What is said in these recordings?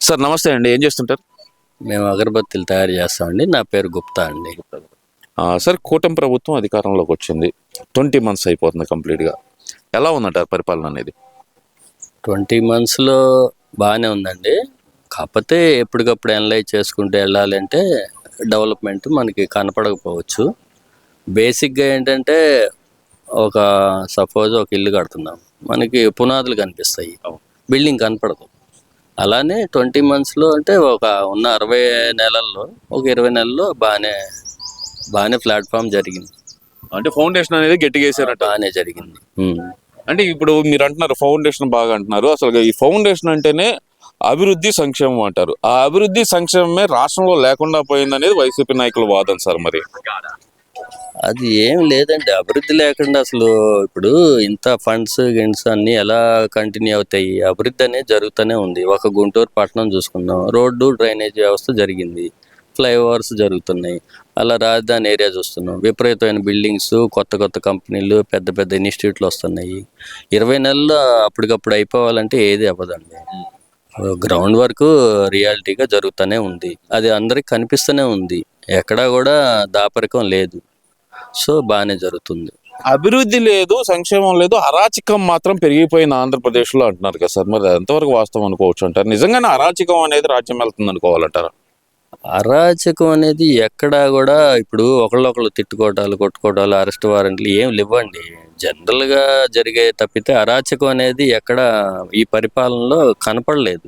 Sir నమస్తే అండి. ఏం చేస్తుంటారు? మేము అగరబత్తీలు తయారు చేస్తామండి. నా పేరు గుప్తా అండి. సార్ కూటమి ప్రభుత్వం అధికారంలోకి వచ్చింది. 20 మంత్స్ అయిపోతుంది కంప్లీట్‌గా. ఎలా ఉందంటారు పరిపాలన అనేది? 20 మంత్స్‌లో బాగానే ఉందండి. కాకపోతే ఎప్పటికప్పుడు అనలైజ్ చేసుకుంటూ వెళ్ళాలంటే డెవలప్మెంట్ మనకి కనపడకపోవచ్చు. బేసిక్‌గా ఏంటంటే ఒక సపోజ్ ఒక ఇల్లు కడుతున్నాం. మనకి పునాదులు కనిపిస్తాయి. బిల్డింగ్ కనపడదు. అలానే 20 మంత్స్‌లో అంటే ఒక ఉన్న 60 నెలల్లో ఒక 20 నెలల్లో బాగానే ప్లాట్‌ఫామ్ జరిగింది. అంటే ఫౌండేషన్ అనేది గట్టిగా వేసారట. బాగానే జరిగింది. అంటే ఇప్పుడు మీరు అంటున్నారు ఫౌండేషన్ బాగా అంటున్నారు. అసలు ఈ ఫౌండేషన్ అంటేనే అభివృద్ధి, సంక్షేమం అంటారు. ఆ అభివృద్ధి, సంక్షేమమే రాష్ట్రంలో లేకుండా పోయిందనేది వైసీపీ నాయకుల వాదన సార్ మరి. అది ఏం లేదండి. అభివృద్ధి లేకుండా అసలు ఇప్పుడు ఇంత గిన్స్ అన్నీ ఎలా కంటిన్యూ అవుతాయి? అభివృద్ధి అనేది జరుగుతూనే ఉంది. ఒక గుంటూరు పట్టణం చూసుకుందాం. రోడ్డు, డ్రైనేజ్ వ్యవస్థ జరిగింది. ఫ్లైఓవర్స్ జరుగుతున్నాయి. అలా రాజధాని ఏరియా చూస్తున్నాం. విపరీతమైన బిల్డింగ్స్, కొత్త కంపెనీలు, పెద్ద పెద్ద ఇన్స్టిట్యూట్లు వస్తున్నాయి. 20 నెలల్లో అప్పటికప్పుడు అయిపోవాలంటే ఏది అవ్వదండి. గ్రౌండ్ వర్క్ రియాలిటీగా జరుగుతూనే ఉంది. అది అందరికి కనిపిస్తూనే ఉంది. ఎక్కడా కూడా దాపరికం లేదు. సో బాగానే జరుగుతుంది. అభివృద్ధి లేదు, సంక్షేమం లేదు, అరాచకం మాత్రం పెరిగిపోయింది ఆంధ్రప్రదేశ్‌లో అంటున్నారు కదా సార్. మరి అది ఎంతవరకు వాస్తవం అనుకోవచ్చు అంటారు? నిజంగానే అరాచకం అనేది రాజ్యం వెళ్తుంది అనుకోవాలంటారా? అరాచకం అనేది ఎక్కడా కూడా ఇప్పుడు ఒకళ్ళొకళ్ళు తిట్టుకోవటాలు, కొట్టుకోవటాలు, అరెస్ట్ వారెంట్లు ఏం లేవండి. జనరల్గా జరిగే తప్పితే అరాచకం అనేది ఎక్కడ ఈ పరిపాలనలో కనపడలేదు.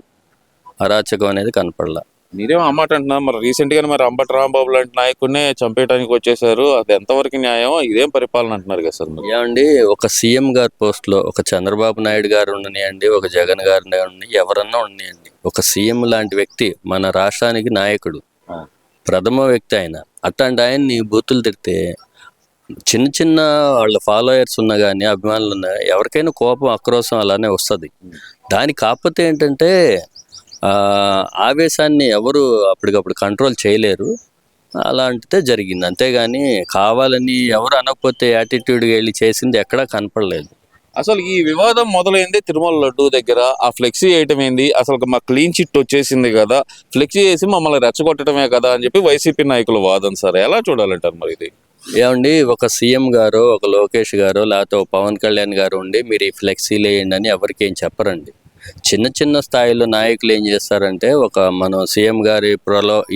అరాచకం అనేది కనపడలా. మీరేమో అమ్మాట అంటున్నారు. మరి రీసెంట్‌గానే మరి అంబటి రాంబాబు లాంటి నాయకుడినే చంపేయడానికి వచ్చేసారు. అది ఎంతవరకు న్యాయం? ఇదేం పరిపాలన అంటున్నారు కదా సార్ మరి. ఏమండి ఒక సీఎం గారి పోస్ట్లో ఒక చంద్రబాబు నాయుడు గారు ఉండనియండి, ఒక జగన్ గారు ఉండని, ఎవరన్నా ఉండనియండి, ఒక సీఎం లాంటి వ్యక్తి మన రాష్ట్రానికి నాయకుడు, ప్రథమ వ్యక్తి ఆయన. అట్లాంటి ఆయన్ని బూతులు తిడితే చిన్న వాళ్ళ ఫాలోయర్స్ ఉన్నా కానీ, అభిమానులు ఉన్నా, ఎవరికైనా కోపం, ఆక్రోశం అలానే వస్తుంది. దానికి కాకపోతే ఏంటంటే ఆవేశాన్ని ఎవరు అప్పటికప్పుడు కంట్రోల్ చేయలేరు. అలాంటిదే జరిగింది. అంతేగాని కావాలని ఎవరు అనకపోతే యాటిట్యూడ్గా వెళ్ళి చేసింది ఎక్కడా కనపడలేదు. అసలు ఈ వివాదం మొదలైంది తిరుమల లడ్డూ దగ్గర. ఆ ఫ్లెక్సీ వేయటం ఏంది? అసలు మా క్లీన్ చిట్ వచ్చేసింది కదా, ఫ్లెక్సీ వేసి మమ్మల్ని రెచ్చగొట్టడమే కదా అని చెప్పి వైసీపీ నాయకుల వాదన సార్. ఎలా చూడాలంటారు మరి ఇది? ఏమండి ఒక సీఎం గారు, ఒక లోకేష్ గారు, లేకపోతే ఒక పవన్ కళ్యాణ్ గారు ఉండి మీరు ఈ ఫ్లెక్సీలు వేయండి అని ఎవరికి ఏం చెప్పరండి. చిన్న స్థాయిలో నాయకులు ఏం చేస్తారంటే మనం సీఎం గారి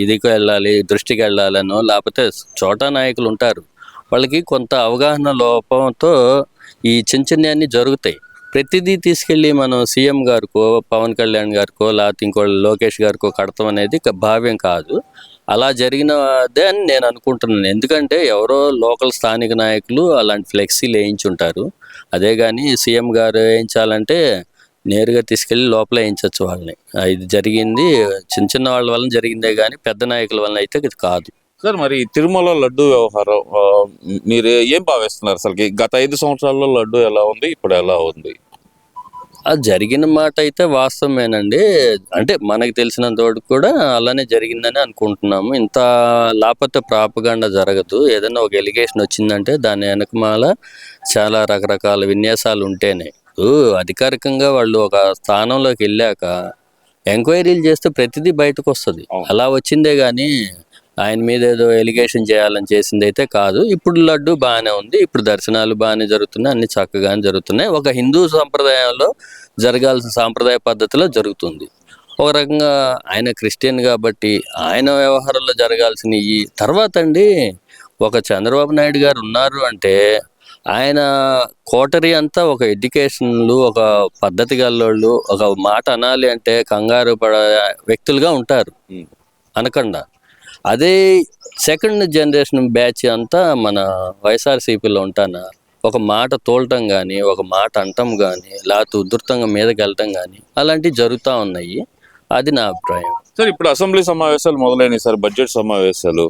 ఇదికి వెళ్ళాలి, దృష్టికి వెళ్ళాలనో, లేకపోతే చోటా నాయకులు ఉంటారు, వాళ్ళకి కొంత అవగాహన లోపంతో ఈ చిన్నవన్నీ జరుగుతాయి. ప్రతిదీ తీసుకెళ్ళి మనం సీఎం గారికో, పవన్ కళ్యాణ్ గారికో, లేకపోతే ఇంకో లోకేష్ గారికో కడతాం అనేది భావ్యం కాదు. అలా జరిగినదే అని నేను అనుకుంటున్నాను. ఎందుకంటే ఎవరో లోకల్ స్థానిక నాయకులు అలాంటి ఫ్లెక్సీలు వేయించుంటారు. అదే కానీ సీఎం గారు వేయించాలంటే నేరుగా తీసుకెళ్ళి లోపల వేయించవచ్చు వాళ్ళని. ఇది జరిగింది చిన్న వాళ్ళ వలన జరిగిందే కానీ పెద్ద నాయకుల వలన అయితే ఇది కాదు. సార్ మరి తిరుమల లడ్డు వ్యవహారం మీరు ఏం భావిస్తున్నారు? అసలుకి గత 5 సంవత్సరాల్లో లడ్డు ఎలా ఉంది, ఇప్పుడు ఎలా ఉంది? అది జరిగిన మాట అయితే వాస్తవమేనండి. అంటే మనకు తెలిసినంత వరకు కూడా అలానే జరిగిందని అనుకుంటున్నాము. ఇంత లేకపోతే ప్రాపగాండా జరగదు. ఏదైనా ఒక ఎలిగేషన్ వచ్చిందంటే దాని వెనకమాల చాలా రకరకాల విన్యాసాలు ఉంటేనే. అధికారికంగా వాళ్ళు ఒక స్థానంలోకి వెళ్ళాక ఎంక్వైరీలు చేస్తే ప్రతిదీ బయటకు వస్తుంది. అలా వచ్చిందే కానీ ఆయన మీద ఏదో ఎలిగేషన్ చేయాలని చేసింది అయితే కాదు. ఇప్పుడు లడ్డు బాగానే ఉంది, ఇప్పుడు దర్శనాలు బాగానే జరుగుతున్నాయి, అన్ని చక్కగానే జరుగుతున్నాయి. ఒక హిందూ సంప్రదాయంలో జరగాల్సిన సాంప్రదాయ పద్ధతిలో జరుగుతుంది. ఒక రకంగా ఆయన క్రిస్టియన్ కాబట్టి ఆయన వ్యవహారంలో జరగాల్సిన ఈ తర్వాత అండి ఒక చంద్రబాబు నాయుడు గారు ఉన్నారు అంటే ఆయన కోటరీ అంతా ఒక ఎడ్యుకేషన్లు, ఒక పద్ధతి గల్లోళ్ళు, ఒక మాట అనాలి అంటే కంగారు పడే వ్యక్తులుగా ఉంటారు అనకుండా. అదే సెకండ్ జనరేషన్ బ్యాచ్ అంతా మన వైఎస్ఆర్సీపీలో ఉంటానా ఒక మాట తోలటం కానీ, ఒక మాట అంటం కానీ, లేకపోతే ఉధృతంగా మీదకి వెళ్ళటం కానీ అలాంటివి జరుగుతూ ఉన్నాయి. అది నా అభిప్రాయం. సార్ ఇప్పుడు అసెంబ్లీ సమావేశాలు మొదలైనవి సార్, బడ్జెట్ సమావేశాలు.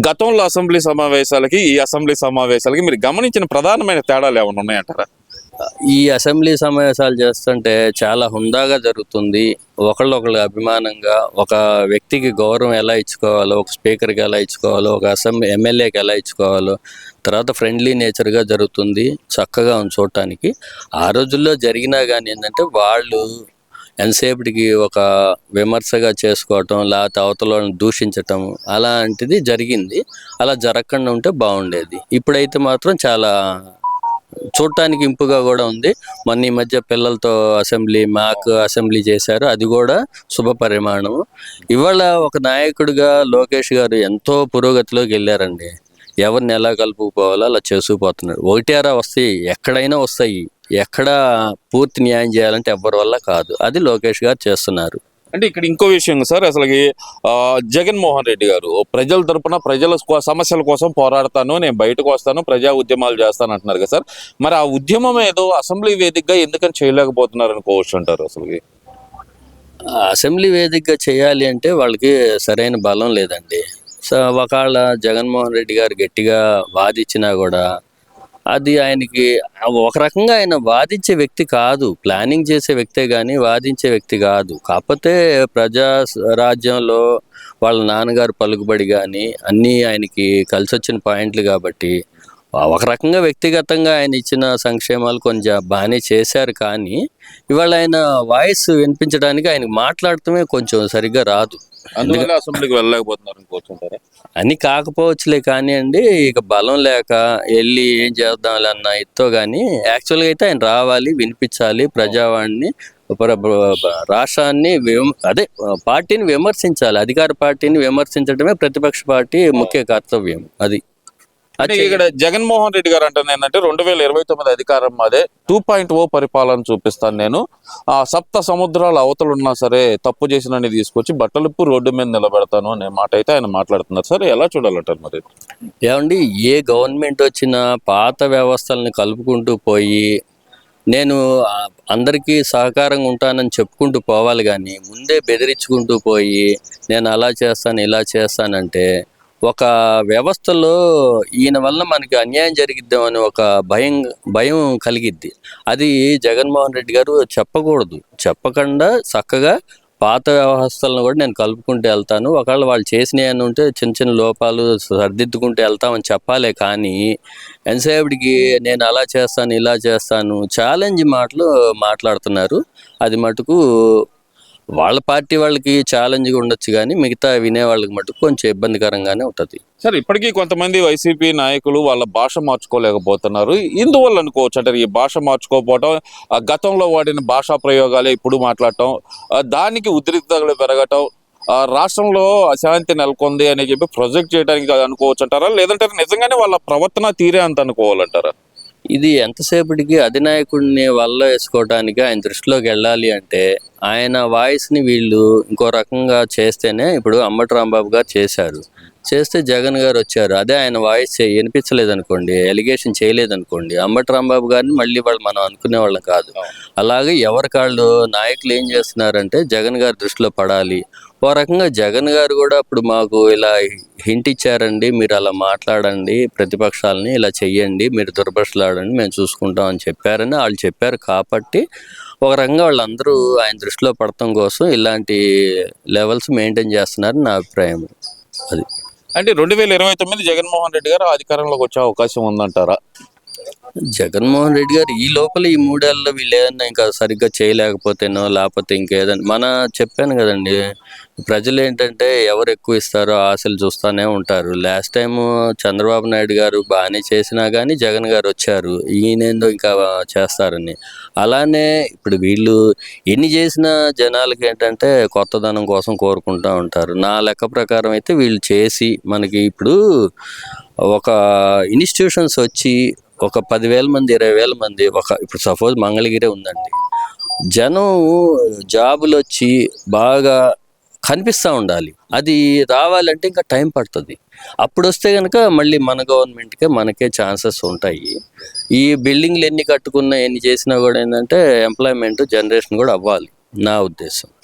గతంలో అసెంబ్లీ సమావేశాలకి ఈ అసెంబ్లీ సమావేశాలకి మీరు గమనించిన ప్రధానమైన తేడాలు ఏమైనా ఉన్నాయంటారా? ఈ అసెంబ్లీ సమావేశాలు చేస్తుంటే చాలా హుందాగా జరుగుతుంది. ఒకళ్ళొకళ్ళు అభిమానంగా, ఒక వ్యక్తికి గౌరవం ఎలా ఇచ్చుకోవాలో, ఒక స్పీకర్కి ఎలా ఇచ్చుకోవాలో, ఒక ఎమ్మెల్యేకి ఎలా ఇచ్చుకోవాలో, తర్వాత ఫ్రెండ్లీ నేచర్గా జరుగుతుంది. చక్కగా ఉంది చూడటానికి. ఆ రోజుల్లో జరిగినా కానీ ఏంటంటే వాళ్ళు ఎంతసేపటికి ఒక విమర్శగా చేసుకోవటం, లేకపోతే అవతల వాళ్ళని దూషించటం అలాంటిది జరిగింది. అలా జరగకుండా ఉంటే బాగుండేది. ఇప్పుడైతే మాత్రం చాలా చూడటానికి ఇంపుగా కూడా ఉంది. మొన్న ఈ మధ్య పిల్లలతో మాక్ అసెంబ్లీ చేశారు, అది కూడా శుభ పరిమాణం. ఇవాళ ఒక నాయకుడిగా లోకేష్ గారు ఎంతో పురోగతిలోకి వెళ్ళారండి. ఎవరిని ఎలా కలుపుకోవాలో అలా చేసుకుపోతున్నారు. ఒకటేరా వస్తాయి, ఎక్కడైనా వస్తాయి. ఎక్కడ పూర్తి న్యాయం చేయాలంటే ఎవరి వల్ల కాదు. అది లోకేష్ గారు చేస్తున్నారు. అంటే ఇక్కడ ఇంకో విషయం సార్, అసలుకి జగన్మోహన్ రెడ్డి గారు ప్రజల తరపున సమస్యల కోసం పోరాడతాను, నేను బయటకు వస్తాను, ప్రజా ఉద్యమాలు చేస్తాను అంటున్నారు కదా సార్. మరి ఆ ఉద్యమం ఏదో అసెంబ్లీ వేదికగా ఎందుకని చేయలేకపోతున్నారు అనుకోవచ్చు అంటారు అసలుకి? అసెంబ్లీ వేదికగా చేయాలి అంటే వాళ్ళకి సరైన బలం లేదండి. సో ఒకవేళ జగన్మోహన్ రెడ్డి గారు గట్టిగా వాదించినా కూడా అది ఆయనకి ఒక రకంగా ఆయన వాదించే వ్యక్తి కాదు, ప్లానింగ్ చేసే వ్యక్తే కానీ వాదించే వ్యక్తి కాదు. కాకపోతే ప్రజా రాజ్యంలో వాళ్ళ నాన్నగారు పలుకుబడి కానీ అన్నీ ఆయనకి కలిసి వచ్చిన పాయింట్లు కాబట్టి ఒక రకంగా వ్యక్తిగతంగా ఆయన ఇచ్చిన సంక్షేమాలు కొంచెం బాగానే చేశారు. కానీ ఇవాళ ఆయన వాయిస్ వినిపించడానికి ఆయనకు మాట్లాడటమే కొంచెం సరిగ్గా రాదు. అందువల్ల అసెంబ్లీకి వెళ్ళలేకపోతున్నారు అనుకోవచ్చుంటారా? అని కాకపోవచ్చులే కానివ్వండి, ఇక బలం లేక వెళ్ళి ఏం చేద్దాంలే అన్న ఇత్తో కానీ యాక్చువల్గా అయితే ఆయన రావాలి, వినిపించాలి, ప్రజావాణిని రాష్ట్రాన్ని పార్టీని విమర్శించాలి. అధికార పార్టీని విమర్శించడమే ప్రతిపక్ష పార్టీ ముఖ్య కర్తవ్యం. అది అంటే ఇక్కడ జగన్మోహన్ రెడ్డి గారు అంటుంది ఏంటంటే 2029 అధికారం అదే 2.0 పరిపాలన చూపిస్తాను నేను, సప్త సముద్రాల అవతలు ఉన్నా సరే తప్పు చేసినని తీసుకొచ్చి బట్టలిప్పు రోడ్డు మీద నిలబెడతాను అనే మాట అయితే ఆయన మాట్లాడుతున్నారు. సరే ఎలా చూడాలంటారు మరి? ఏమండి, ఏ గవర్నమెంట్ వచ్చినా పాత వ్యవస్థలను కలుపుకుంటూ పోయి నేను అందరికీ సహకారంగా ఉంటానని చెప్పుకుంటూ పోవాలి, కానీ ముందే బెదిరించుకుంటూ పోయి నేను అలా చేస్తాను ఇలా చేస్తానంటే ఒక వ్యవస్థలో ఈయన వల్ల మనకి అన్యాయం జరిగిద్దామని ఒక భయం కలిగిద్ది. అది జగన్మోహన్ రెడ్డి గారు చెప్పకూడదు. చెప్పకుండా చక్కగా పాత వ్యవస్థలను కూడా నేను కలుపుకుంటూ వెళ్తాను, ఒకవేళ వాళ్ళు చేసినవి అని ఉంటే చిన్న చిన్న లోపాలు సరిదిద్దుకుంటూ వెళ్తామని చెప్పాలే. కానీ ఎంతసేపటికి నేను అలా చేస్తాను ఇలా చేస్తాను ఛాలెంజ్ మాటలు మాట్లాడుతున్నారు. అది మటుకు వాళ్ళ పార్టీ వాళ్ళకి ఛాలెంజ్గా ఉండొచ్చు, కానీ మిగతా వినే వాళ్ళకి మటుకు కొంచెం ఇబ్బందికరంగానే ఉంటుంది. సార్ ఇప్పటికీ కొంతమంది వైసీపీ నాయకులు వాళ్ళ భాష మార్చుకోలేకపోతున్నారు. ఇందువల్ల అనుకోవచ్చు అంటే ఈ భాష మార్చుకోకపోవటం, గతంలో వాడిన భాషా ప్రయోగాలే ఇప్పుడు మాట్లాడటం, దానికి ఉద్రిక్తతలు పెరగటం, రాష్ట్రంలో అశాంతి నెలకొంది అని చెప్పి ప్రొజెక్ట్ చేయడానికి అనుకోవచ్చు అంటారా, లేదంటే నిజంగానే వాళ్ళ ప్రవర్తన తీరే అంత అనుకోవాలంటారా? ఇది ఎంతసేపటికి అధినాయకుడిని వల్ల వేసుకోవడానికి ఆయన దృష్టిలోకి వెళ్ళాలి అంటే ఆయన వాయిస్ని వీళ్ళు ఇంకో రకంగా చేస్తేనే, ఇప్పుడు అంబటి రాంబాబు గారు చేస్తే జగన్ గారు వచ్చారు, అదే ఆయన వాయిస్ వినిపించలేదనుకోండి, ఎలిగేషన్ చేయలేదనుకోండి, అంబటి రాంబాబు గారిని మళ్ళీ వాళ్ళు మనం అనుకునే వాళ్ళం కాదు. అలాగే ఎవరికాళ్ళు నాయకులు ఏం చేస్తున్నారంటే జగన్ గారి దృష్టిలో పడాలి. ఓ రకంగా జగన్ గారు కూడా ఇప్పుడు మాకు ఇలా హింట్ ఇచ్చారండి, మీరు అలా మాట్లాడండి, ప్రతిపక్షాలని ఇలా చెయ్యండి, మీరు దుర్భాషలాడండి, మేము చూసుకుంటాం అని చెప్పారని వాళ్ళు చెప్పారు. కాబట్టి ఒక రకంగా వాళ్ళందరూ ఆయన దృష్టిలో పడటం కోసం ఇలాంటి లెవెల్స్ మెయింటైన్ చేస్తున్నారని నా అభిప్రాయం. అది అంటే 2029 జగన్మోహన్ రెడ్డి గారు అధికారంలోకి వచ్చే అవకాశం ఉందంటారా? జగన్మోహన్ రెడ్డి గారు ఈ లోపల ఈ 3 ఏళ్ళలో వీళ్ళు ఏదన్నా ఇంకా సరిగ్గా చేయలేకపోతేనో లేకపోతే ఇంకేదన్నా చెప్పాను కదండి, ప్రజలు ఏంటంటే ఎవరు ఎక్కువ ఇస్తారో ఆశలు చూస్తూనే ఉంటారు. లాస్ట్ టైము చంద్రబాబు నాయుడు గారు బాగానే చేసినా కానీ జగన్ గారు వచ్చారు, ఈయనేందో ఇంకా చేస్తారని. అలానే ఇప్పుడు వీళ్ళు ఎన్ని చేసినా జనాలకి ఏంటంటే కొత్తదనం కోసం కోరుకుంటూ ఉంటారు. నా లెక్క ప్రకారం అయితే వీళ్ళు చేసి మనకి ఇప్పుడు ఒక ఇన్స్టిట్యూషన్స్ వచ్చి ఒక 10,000 మంది 20,000 మంది ఇప్పుడు సపోజ్ మంగళగిరే ఉందండి, జనం జాబులు వచ్చి బాగా కనిపిస్తూ ఉండాలి. అది రావాలంటే ఇంకా టైం పడుతుంది. అప్పుడు వస్తే కనుక మళ్ళీ మన గవర్నమెంట్కే మనకే ఛాన్సెస్ ఉంటాయి. ఈ బిల్డింగ్లు ఎన్ని కట్టుకున్నా ఎన్ని చేసినా కూడా ఏంటంటే ఎంప్లాయ్మెంట్ జనరేషన్ కూడా అవ్వాలి నా ఉద్దేశం.